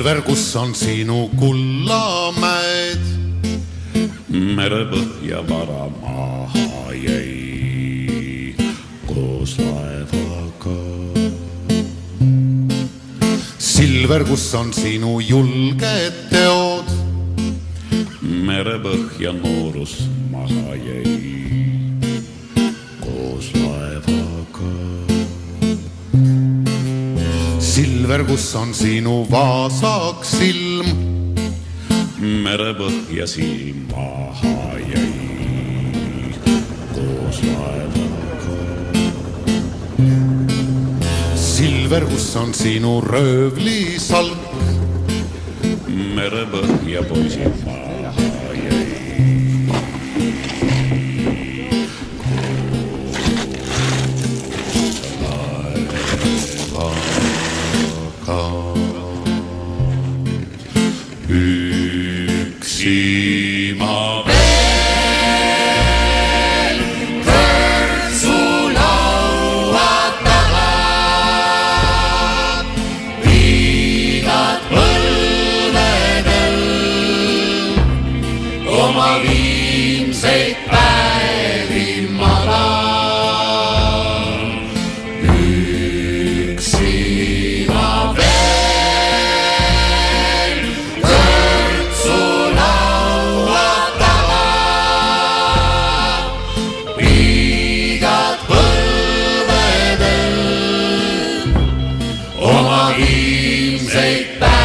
Silver, kus on sinu kullamäed? Merepõhja vara maha jäi koos laevaga. Silver, kus on sinu julged teod? Merepõhja noorus maha jäi koos laevaga. Silver, kus on sinu vaasak silm? Merepõhja silm maha jäi koos laevaga. Silver, kus on sinu röövlisalk? Merepõhja poisi maha jäi üksi ma veel kõrtsu laua taga. Viigad põlvedel oma viimseid päevi magan. Üksi ma veel kõrtsu laua taga. Viigad põlvedel oma viimseid päevi